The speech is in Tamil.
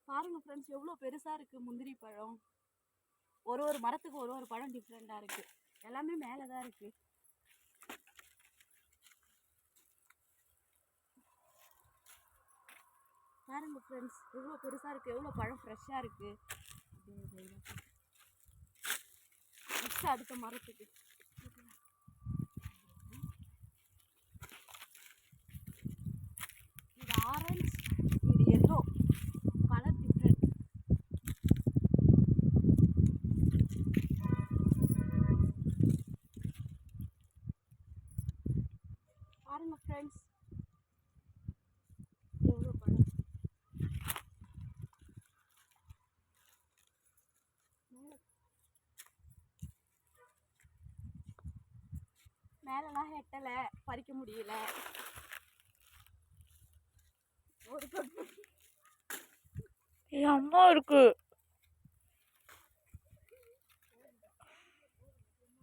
பாருங்க ஃப்ரெண்ட்ஸ், எவ்வளோ பெருசா இருக்கு முந்திரி பழம். ஒரு ஒரு மரத்துக்கு ஒரு ஒரு பழம் டிஃப்ரெண்டா இருக்கு. எல்லாமே மேலதான் இருக்கு. பாருங்க ஃப்ரெண்ட்ஸ், எவ்வளோ பெருசா இருக்கு, எவ்வளோ பழம் ஃப்ரெஷ்ஷா இருக்கு. நெக்ஸ்ட் அடுத்த மரத்துக்கு இது ஆரஞ்சு, இது எல்லோ, கலர் டிஃப்ரெண்ட். பாருங்க ஃப்ரெண்ட்ஸ், எவ்வளோ பழம். மேலெல்லாம் எட்டலை, பறிக்க முடியல. ஒரு அம்மா இருக்கு.